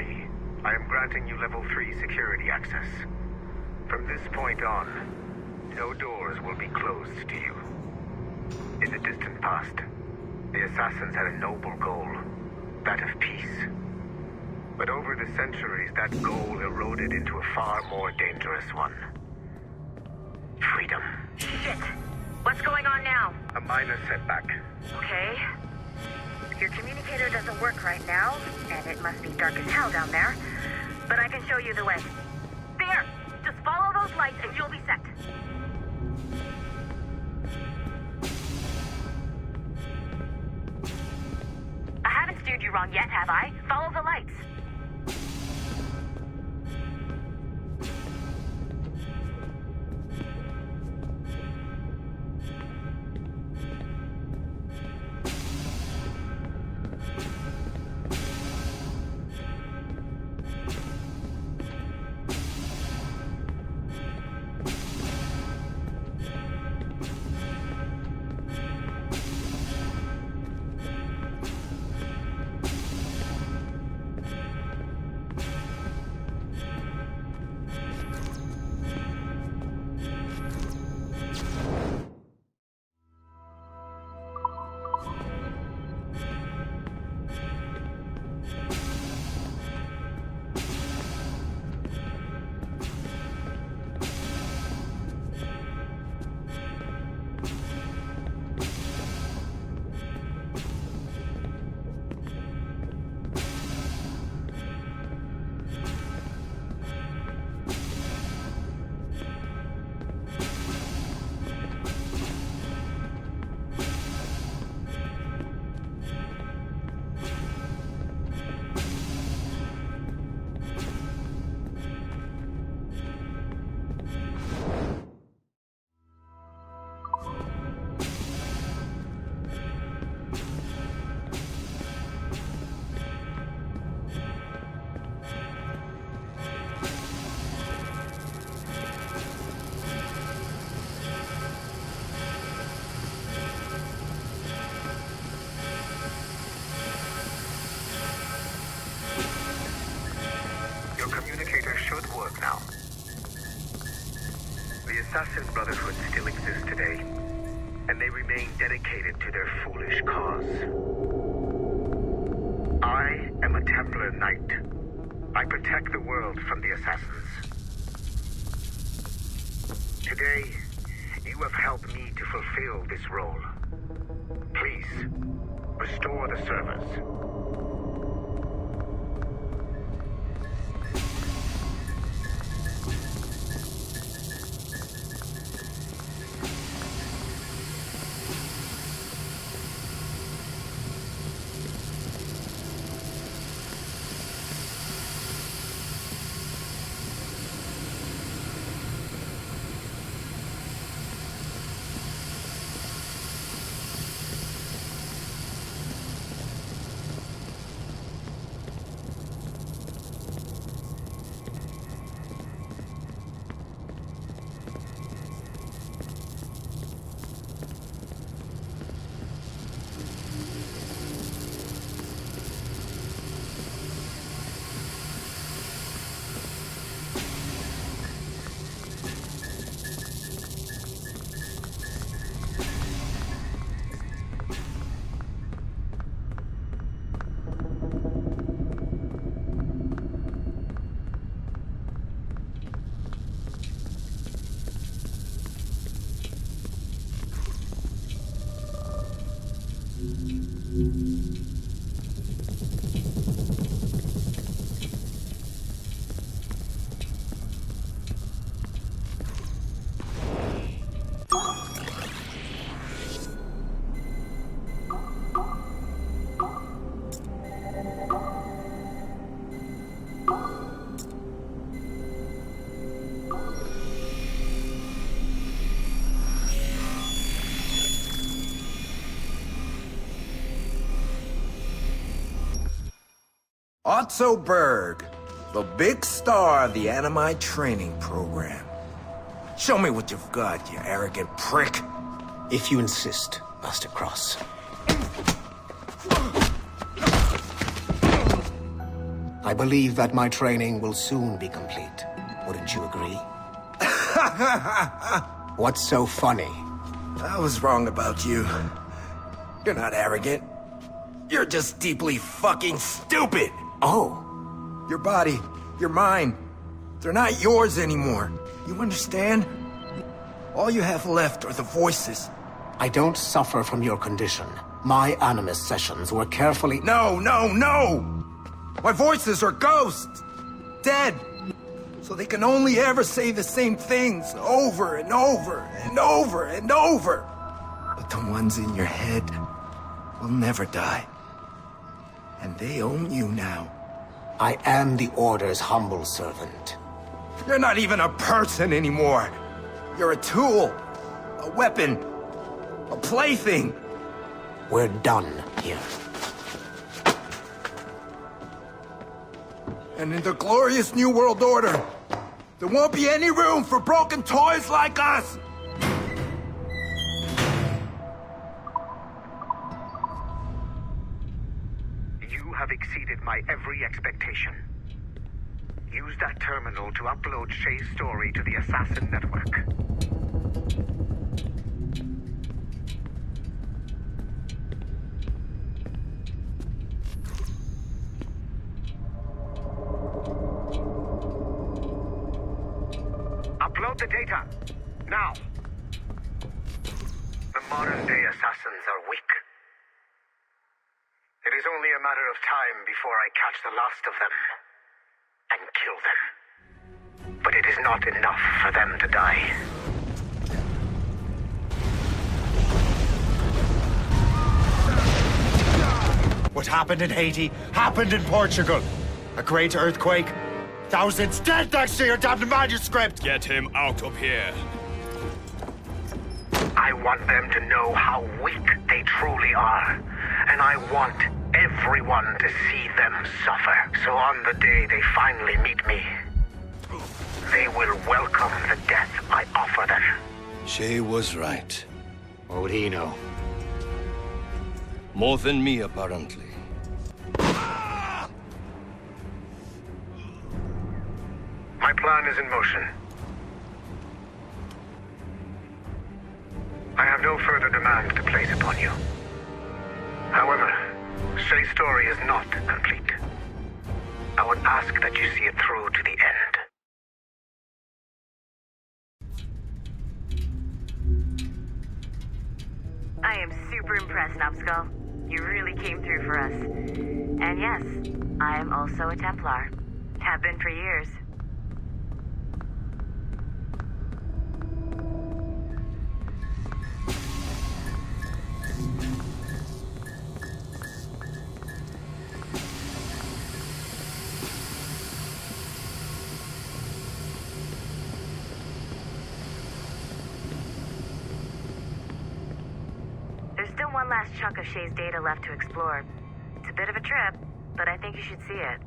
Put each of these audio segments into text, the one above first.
me, I am granting you level 3 security access. From this point on, no doors will be closed to you. In the distant past, the assassins had a noble goal, that of peace. But over the centuries, that goal eroded into a far more dangerous one. Freedom. Shit. What's going on now? A minor setback. Okay. Your communicator doesn't work right now, and it must be dark as hell down there. But I can show you the way. There! Just follow those lights and you'll be set. I haven't steered you wrong yet, have I? Follow the lights. The Assassin Brotherhood still exists today, and they remain dedicated to their foolish cause. I am a Templar Knight. I protect the world from the Assassins. Today, you have helped me to fulfill this role. Please, restore the servers. Otto Berg, the big star of the Animi training program. Show me what you've got, you arrogant prick. If you insist, Master Cross. I believe that my training will soon be complete. Wouldn't you agree? What's so funny? I was wrong about you. You're not arrogant. You're just deeply fucking stupid! Oh, Your body, your mind, they're not yours anymore. You understand? All you have left are the voices. I don't suffer from your condition. My Animus sessions were carefully... No! My voices are ghosts! Dead! So they can only ever say the same things over and over and over and over. But the ones in your head will never die. And they own you now. I am the Order's humble servant. You're not even a person anymore. You're a tool, a weapon, a plaything. We're done here. And in the glorious New World Order, there won't be any room for broken toys like us! You have exceeded my every expectation. Use that terminal to upload Shay's story to the Assassin Network. Upload the data! Now! The modern-day assassins are weak. It is only a matter of time before I catch the last of them and kill them. But it is not enough for them to die. What happened in Haiti happened in Portugal. A great earthquake. Thousands dead thanks to your damned manuscript! Get him out of here. I want them to know how weak they truly are. And I want everyone to see them suffer. So on the day they finally meet me, they will welcome the death I offer them. Shay was right. What would he know? More than me, apparently. My plan is in motion. I have no further demands to place upon you. However, Shay's story is not complete. I would ask that you see it through to the end. I am super impressed, Numbskull. You really came through for us. And yes, I am also a Templar. Have been for years. There's still one last chunk of Shay's data left to explore. It's a bit of a trip, but I think you should see it.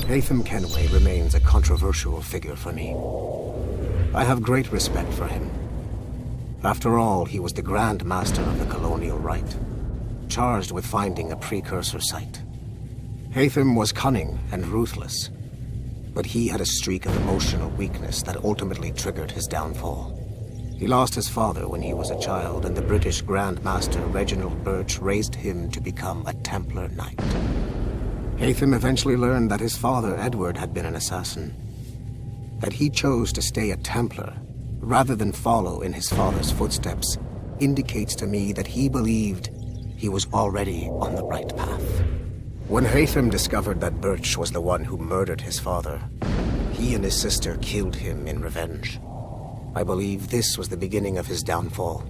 Haytham Kenway remains a controversial figure for me. I have great respect for him. After all, he was the Grand Master of the Colonial Rite, charged with finding a precursor site. Haytham was cunning and ruthless, but he had a streak of emotional weakness that ultimately triggered his downfall. He lost his father when he was a child, and the British Grand Master Reginald Birch raised him to become a Templar Knight. Haytham eventually learned that his father, Edward, had been an assassin. That he chose to stay a Templar, rather than follow in his father's footsteps, indicates to me that he believed he was already on the right path. When Haytham discovered that Birch was the one who murdered his father, he and his sister killed him in revenge. I believe this was the beginning of his downfall.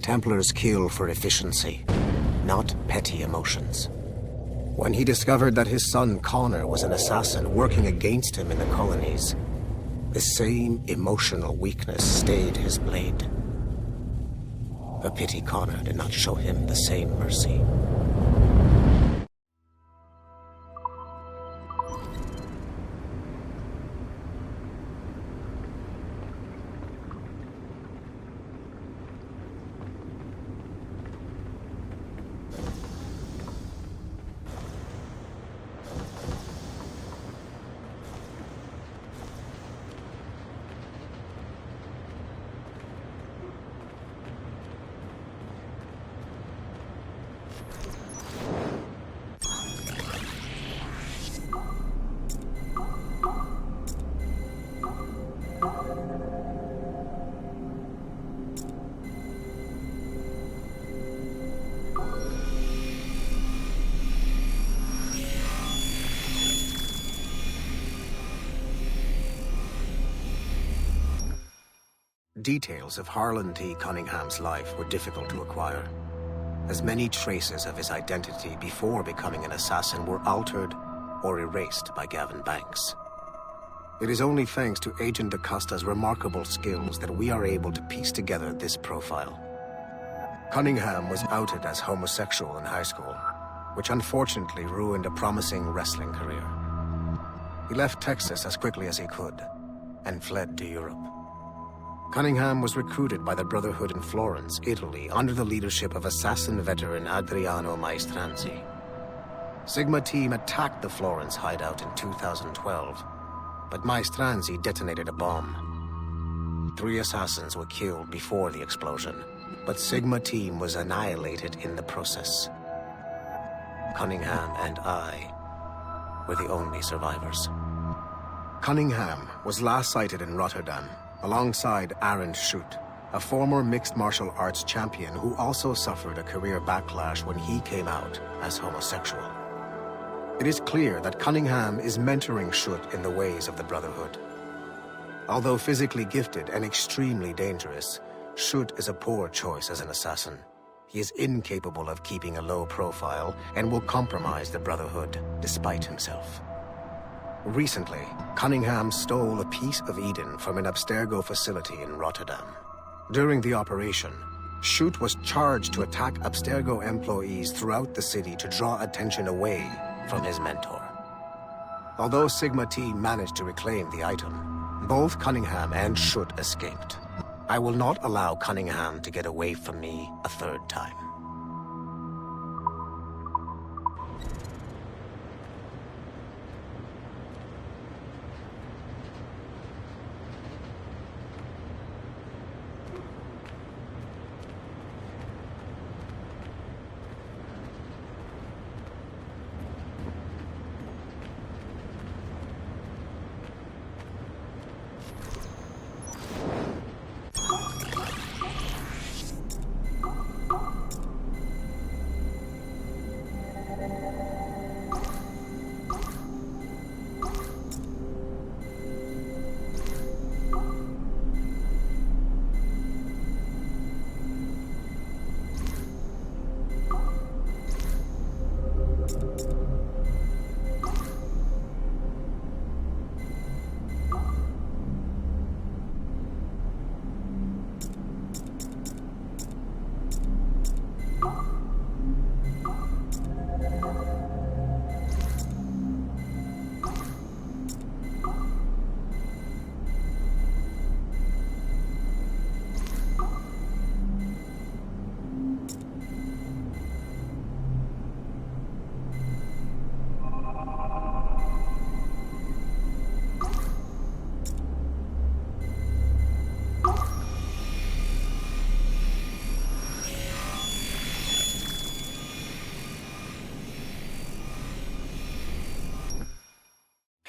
Templars kill for efficiency, not petty emotions. When he discovered that his son Connor was an assassin working against him in the colonies, the same emotional weakness stayed his blade. A pity Connor did not show him the same mercy. Details of Harlan T. Cunningham's life were difficult to acquire, as many traces of his identity before becoming an assassin were altered or erased by Gavin Banks. It is only thanks to Agent DaCosta's remarkable skills that we are able to piece together this profile. Cunningham was outed as homosexual in high school, which unfortunately ruined a promising wrestling career. He left Texas as quickly as he could and fled to Europe. Cunningham was recruited by the Brotherhood in Florence, Italy, under the leadership of assassin veteran Adriano Maestranzi. Sigma Team attacked the Florence hideout in 2012, but Maestranzi detonated a bomb. 3 assassins were killed before the explosion, but Sigma Team was annihilated in the process. Cunningham and I were the only survivors. Cunningham was last sighted in Rotterdam, alongside Aaron Schutt, a former mixed martial arts champion who also suffered a career backlash when he came out as homosexual. It is clear that Cunningham is mentoring Schutt in the ways of the Brotherhood. Although physically gifted and extremely dangerous, Schutt is a poor choice as an assassin. He is incapable of keeping a low profile and will compromise the Brotherhood despite himself. Recently, Cunningham stole a piece of Eden from an Abstergo facility in Rotterdam. During the operation, Schutt was charged to attack Abstergo employees throughout the city to draw attention away from his mentor. Although Sigma Team managed to reclaim the item, both Cunningham and Schutt escaped. I will not allow Cunningham to get away from me a third time.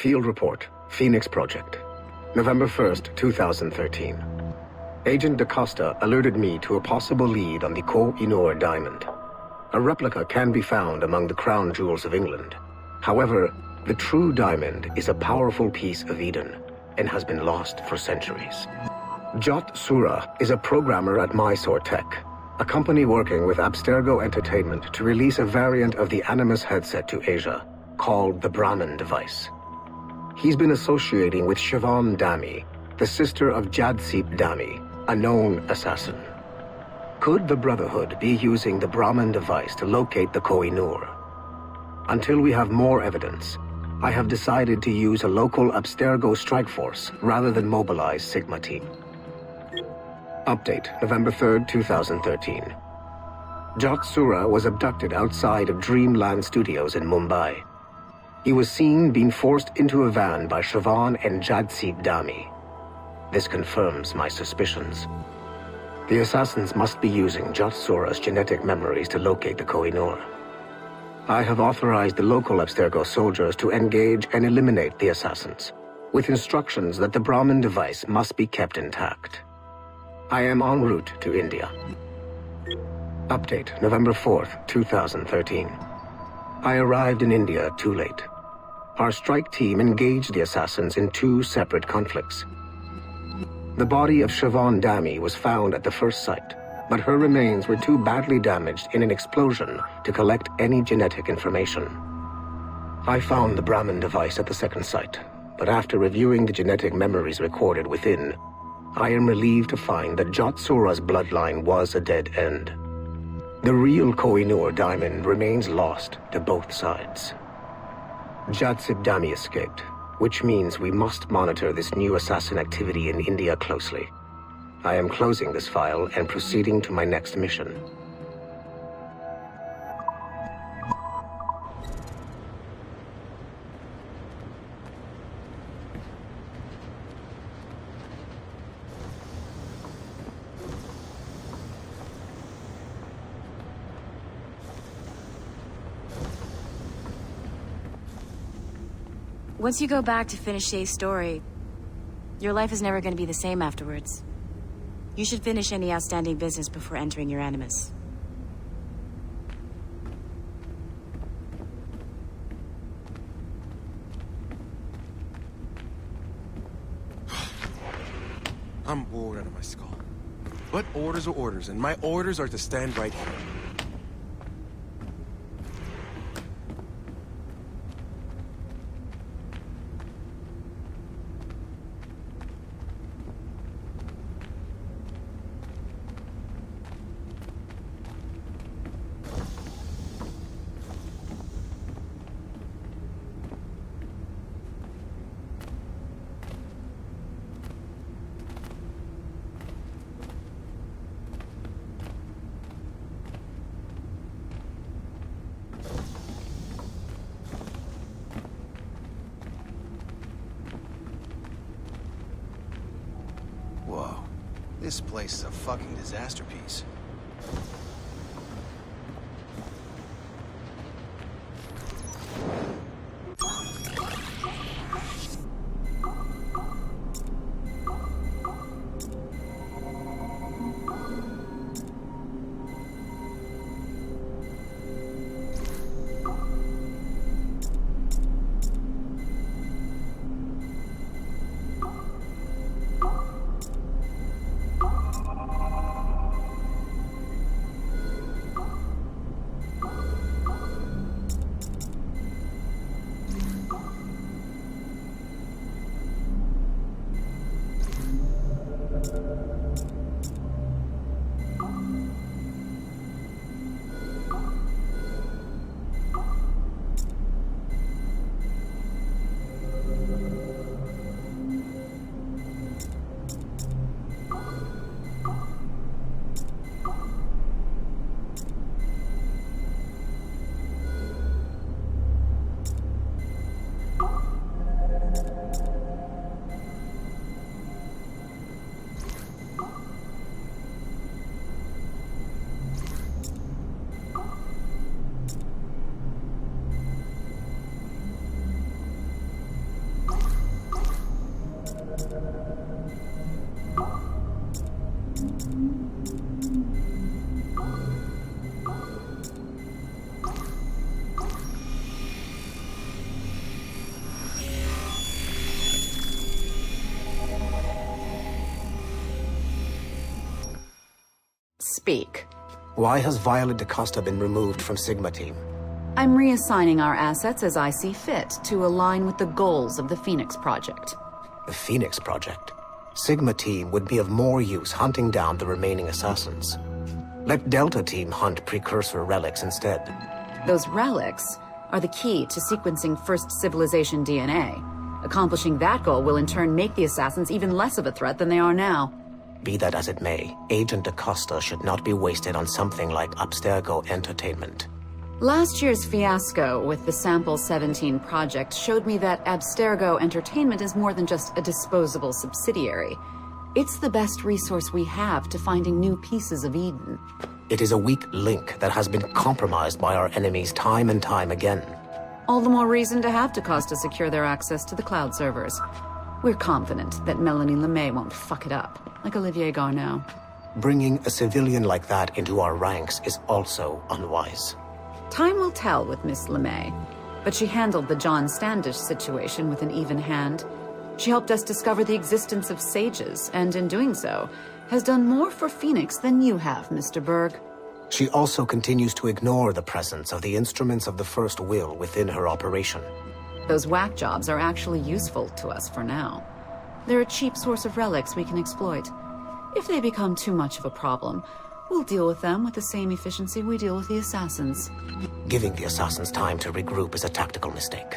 Field Report, Phoenix Project. November 1st, 2013. Agent DaCosta alerted me to a possible lead on the Koh-i-Noor diamond. A replica can be found among the crown jewels of England. However, the true diamond is a powerful piece of Eden and has been lost for centuries. Jot Sura is a programmer at Mysore Tech, a company working with Abstergo Entertainment to release a variant of the Animus headset to Asia, called the Brahmin device. He's been associating with Siobhan Dami, the sister of Jadseep Dami, a known assassin. Could the Brotherhood be using the Brahmin device to locate the Koh-i-Noor? Until we have more evidence, I have decided to use a local Abstergo strike force rather than mobilize Sigma team. Update, November 3rd, 2013. Jot Sura was abducted outside of Dreamland Studios in Mumbai. He was seen being forced into a van by Siobhan and Jadseep Dami. This confirms my suspicions. The assassins must be using Jot Sura's genetic memories to locate the Koh-i-Noor. I have authorized the local Abstergo soldiers to engage and eliminate the assassins, with instructions that the Brahmin device must be kept intact. I am en route to India. Update, November 4th, 2013. I arrived in India too late. Our strike team engaged the assassins in 2 separate conflicts. The body of Siobhan Dami was found at the first site, but her remains were too badly damaged in an explosion to collect any genetic information. I found the Brahmin device at the second site, but after reviewing the genetic memories recorded within, I am relieved to find that Jot Sura's bloodline was a dead end. The real Koh-i-Noor diamond remains lost to both sides. Jadseep Dami escaped, which means we must monitor this new assassin activity in India closely. I am closing this file and proceeding to my next mission. Once you go back to finish Shay's story, your life is never going to be the same afterwards. You should finish any outstanding business before entering your Animus. I'm bored out of my skull. But orders are orders, and my orders are to stand right here. Whoa. This place is a fucking disaster piece. Speak. Why has Violet DaCosta been removed from Sigma Team? I'm reassigning our assets as I see fit to align with the goals of the Phoenix Project. The Phoenix Project? Sigma Team would be of more use hunting down the remaining assassins. Let Delta Team hunt precursor relics instead. Those relics are the key to sequencing First Civilization DNA. Accomplishing that goal will in turn make the assassins even less of a threat than they are now. Be that as it may, Agent DaCosta should not be wasted on something like Abstergo Entertainment. Last year's fiasco with the Sample 17 project showed me that Abstergo Entertainment is more than just a disposable subsidiary. It's the best resource we have to finding new pieces of Eden. It is a weak link that has been compromised by our enemies time and time again. All the more reason to have DaCosta secure their access to the cloud servers. We're confident that Melanie LeMay won't fuck it up, like Olivier Garneau. Bringing a civilian like that into our ranks is also unwise. Time will tell with Miss LeMay, but she handled the John Standish situation with an even hand. She helped us discover the existence of sages, and in doing so, has done more for Phoenix than you have, Mr. Berg. She also continues to ignore the presence of the instruments of the First Will within her operation. Those whack jobs are actually useful to us for now. They're a cheap source of relics we can exploit. If they become too much of a problem, we'll deal with them with the same efficiency we deal with the assassins. Giving the assassins time to regroup is a tactical mistake.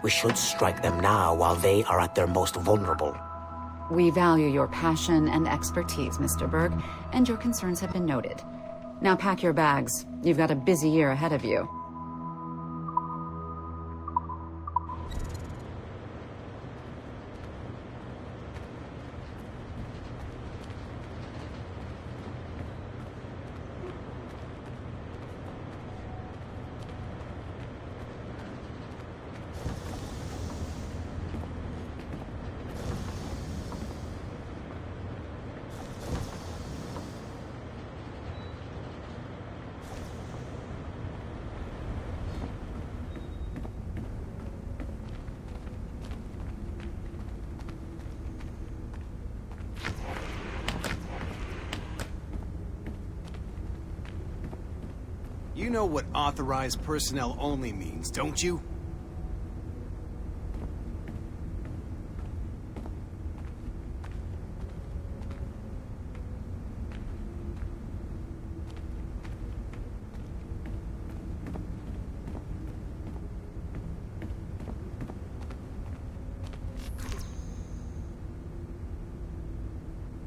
We should strike them now while they are at their most vulnerable. We value your passion and expertise, Mr. Berg, and your concerns have been noted. Now pack your bags. You've got a busy year ahead of you. You know what authorized personnel only means, don't you?